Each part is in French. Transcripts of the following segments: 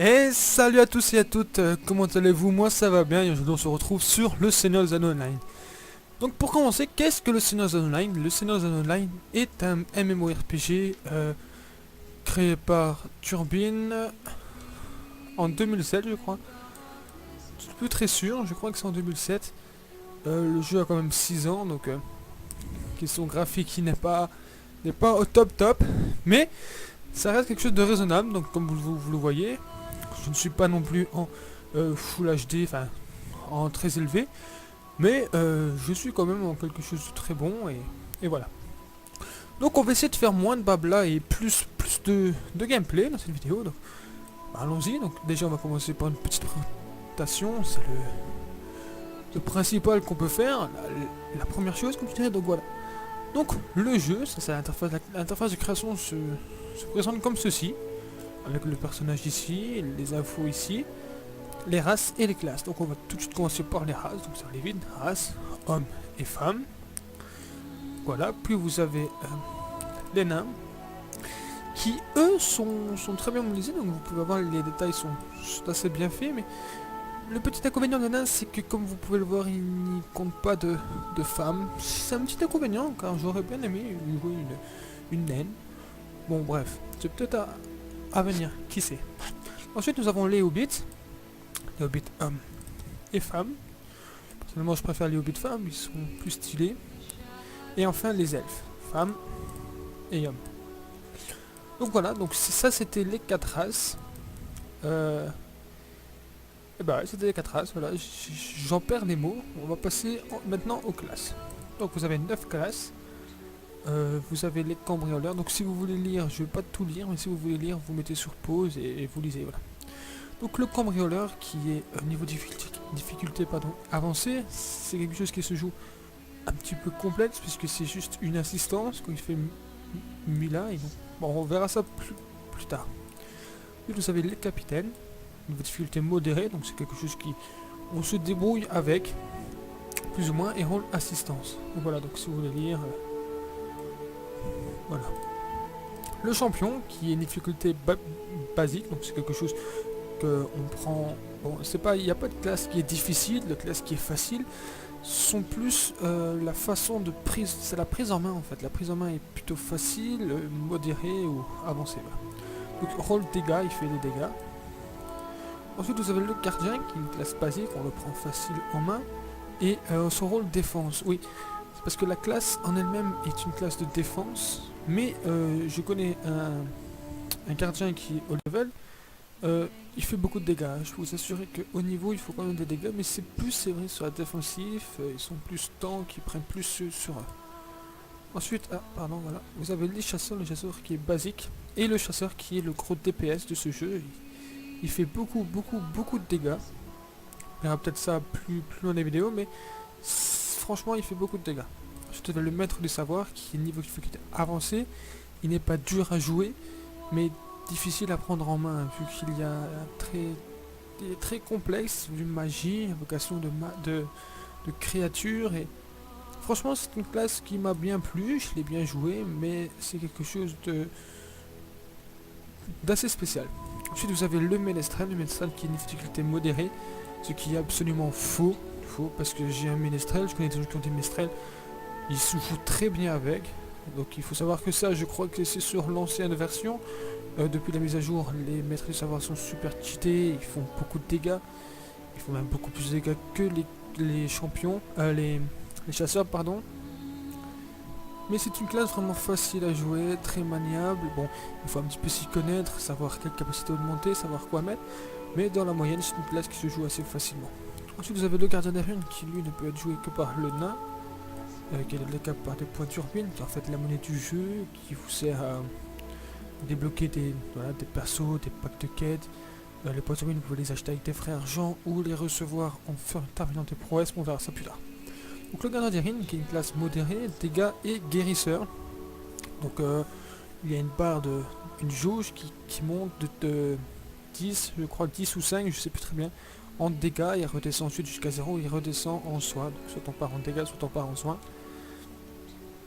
Et salut à tous et à toutes, comment allez-vous? Moi ça va bien et aujourd'hui on se retrouve sur le Seigneur des Anneaux Online. Donc pour commencer, qu'est-ce que le Seigneur des Anneaux Online? Le Seigneur des Anneaux Online est un MMORPG créé par Turbine en 2007 je crois. Je suis plus très sûr, je crois que c'est en 2007. Le jeu a quand même 6 ans donc question graphique qui n'est pas au top, mais ça reste quelque chose de raisonnable, donc comme vous le voyez, je ne suis pas non plus en Full HD, enfin en très élevé, mais je suis quand même en quelque chose de très bon et voilà. Donc on va essayer de faire moins de blabla et plus de gameplay dans cette vidéo, donc bah, allons-y. Donc déjà on va commencer par une petite présentation, c'est le principal qu'on peut faire, la première chose comme je dirais, donc voilà. Donc le jeu, ça c'est l'interface de création se présente comme ceci, avec le personnage ici, les infos ici, les races et les classes. Donc on va tout de suite commencer par les races, donc ça va aller vite, races, hommes et femmes. Voilà, puis vous avez les nains, qui eux sont très bien modélisés, donc vous pouvez voir les détails sont assez bien faits, mais le petit inconvénient des nains c'est que comme vous pouvez le voir, ils n'y comptent pas de femmes. C'est un petit inconvénient car j'aurais bien aimé jouer une naine. Bon bref, c'est peut-être à venir, qui sait. Ensuite nous avons les hobbits hommes et femmes. Personnellement je préfère les hobbits femmes, ils sont plus stylés. Et enfin les elfes, femmes et hommes. Donc voilà, donc ça c'était les 4 races. Et bah ouais, c'était les 4 races, voilà, j'en perds les mots. On va passer maintenant aux classes. Donc vous avez 9 classes. Vous avez les cambrioleurs, donc si vous voulez lire, je vais pas tout lire, mais si vous voulez lire, vous mettez sur pause et vous lisez, voilà. Donc le cambrioleur qui est niveau difficulté avancé, c'est quelque chose qui se joue un petit peu complexe puisque c'est juste une assistance quand il fait Mila et bon on verra ça plus tard. Puis vous avez les capitaines, niveau difficulté modérée, donc c'est quelque chose qui on se débrouille avec plus ou moins et rôle assistance. Donc voilà, donc si vous voulez lire, voilà. Le champion qui est une difficulté basique, donc c'est quelque chose que on prend. Bon, c'est pas, il n'y a pas de classe qui est difficile, de classe qui est facile. Sont plus la façon de prise, c'est la prise en main en fait. La prise en main est plutôt facile, modérée ou avancée. Voilà. Donc rôle dégâts, il fait des dégâts. Ensuite vous avez le gardien qui est une classe basique, on le prend facile en main. Et son rôle défense, oui. C'est parce que la classe en elle-même est une classe de défense, mais je connais un gardien qui est au level. Il fait beaucoup de dégâts. Je peux vous assurer qu'au niveau il faut quand même des dégâts, mais c'est vrai sur la défensive, ils sont plus tanks, ils prennent plus sur eux. Ensuite, pardon, voilà, vous avez le chasseur qui est basique, et le chasseur qui est le gros DPS de ce jeu. Il fait beaucoup de dégâts. On verra peut-être ça plus loin des vidéos, mais franchement il fait beaucoup de dégâts. Ensuite, vous avez le maître du savoir qui est niveau difficulté avancé. Il n'est pas dur à jouer, mais difficile à prendre en main vu qu'il y a il est très complexe du magie, invocation de créatures et franchement c'est une classe qui m'a bien plu, je l'ai bien joué mais c'est quelque chose d'assez spécial. Ensuite vous avez le ménestrel qui est une difficulté modérée, ce qui est absolument faux parce que j'ai un ménestrel, je connais des gens qui ont des ménestrels, ils se jouent très bien avec. Donc il faut savoir que ça, je crois que c'est sur l'ancienne version. Depuis la mise à jour, les maîtres du savoir sont super cheatés, ils font beaucoup de dégâts. Ils font même beaucoup plus de dégâts que les champions, les chasseurs, pardon. Mais c'est une classe vraiment facile à jouer, très maniable. Bon, il faut un petit peu s'y connaître, savoir quelle capacité augmenter, savoir quoi mettre. Mais dans la moyenne, c'est une classe qui se joue assez facilement. Ensuite, vous avez le gardien des runes qui lui ne peut être joué que par le nain. Qui est développé par des points turbines, qui est en fait la monnaie du jeu, qui vous sert à débloquer des persos, des packs de quêtes. Les points turbines, vous pouvez les acheter avec des frères Jean ou les recevoir en terminant des prouesses, on verra ça plus tard. Donc le gardien des runes, qui est une classe modérée, dégâts et guérisseur. Donc il y a une barre une jauge qui monte de 10, je crois 10 ou 5, je sais plus très bien, en dégâts, il redescend ensuite jusqu'à 0, il redescend en soin, donc soit on part en dégâts, soit on part en soin.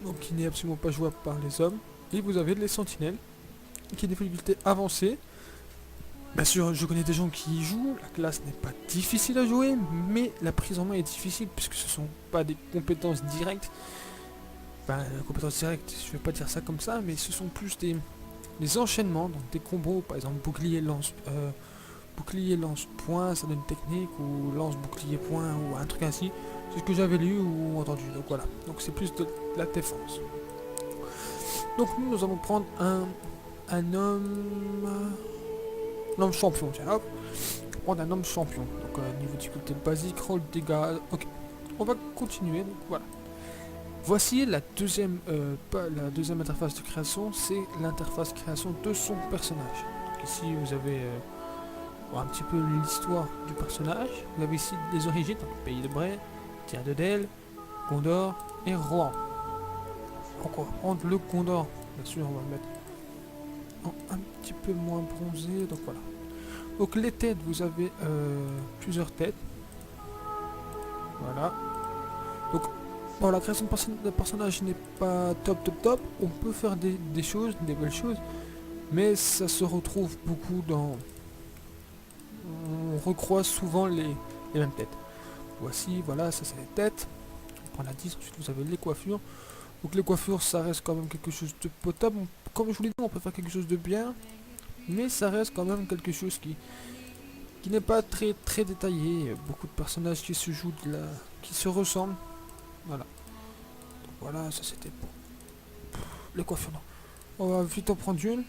Donc qui n'est absolument pas jouable par les hommes. Et vous avez les sentinelles, qui est des difficultés avancées. Bien sûr, je connais des gens qui y jouent, la classe n'est pas difficile à jouer, mais la prise en main est difficile puisque ce sont pas des compétences directes. Enfin, compétences directes, je vais pas dire ça comme ça, mais ce sont plus des enchaînements, donc des combos, par exemple bouclier lance point, ça donne une technique, ou lance bouclier point, ou un truc ainsi. C'est ce que j'avais lu ou entendu, donc voilà. Donc c'est plus de la défense. Donc nous allons prendre un homme... L'homme champion, tiens, hop. On va prendre un homme champion. Donc niveau difficulté basique, roll dégâts, ok. On va continuer, donc voilà. Voici la deuxième interface de création, c'est l'interface création de son personnage. Donc ici vous avez un petit peu l'histoire du personnage. Vous avez ici les origines, donc Pays de Bray, Terre de Del, Gondor et Rohan. Donc on va prendre le Gondor, bien sûr on va le mettre en un petit peu moins bronzé, donc voilà. Donc les têtes, vous avez plusieurs têtes. Voilà. Donc bon, la création de personnage n'est pas top. On peut faire des choses, des belles choses, mais ça se retrouve beaucoup dans... On recroise souvent les mêmes têtes. Voici, voilà, ça c'est les têtes. On prend la 10, ensuite vous avez les coiffures. Donc les coiffures, ça reste quand même quelque chose de potable. Comme je vous l'ai dit, on peut faire quelque chose de bien, mais ça reste quand même quelque chose qui n'est pas très détaillé. Il y a beaucoup de personnages qui se jouent qui se ressemblent. Voilà. Donc voilà, ça c'était pour les coiffures. Non. On va vite en prendre une.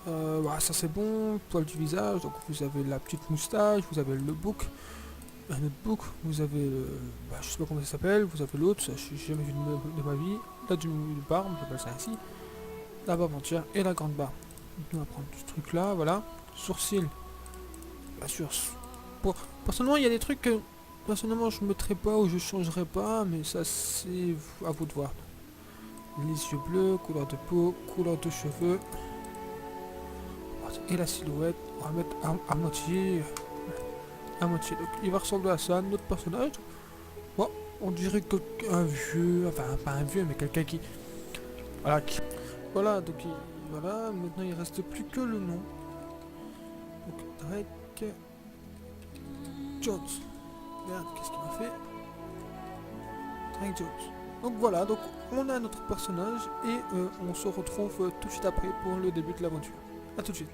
Voilà, ça c'est bon. Poil du visage. Donc vous avez la petite moustache, vous avez le bouc. Un autre bouc, vous avez je sais pas comment ça s'appelle, vous avez l'autre, ça je n'ai jamais vu de ma vie. La du barbe, j'appelle ça ainsi. La barbe entière et la grande barbe. Donc on va prendre ce truc là, voilà. Sourcils. Bien sûr. Bon, personnellement il y a des trucs que personnellement je mettrai pas ou je changerai pas, mais ça c'est à vous de voir. Les yeux bleus, couleur de peau, couleur de cheveux. Et la silhouette, on va mettre à moitié. À moitié. Donc il va ressembler à ça, notre personnage. Bon, on dirait qu'un vieux, enfin pas un vieux, mais quelqu'un qui... Voilà, voilà, donc voilà, maintenant il reste plus que le nom. Donc Drake Jones. Merde, qu'est-ce qu'il m'a fait? Drake Jones. Donc voilà, donc on a notre personnage et on se retrouve tout de suite après pour le début de l'aventure. A tout de suite.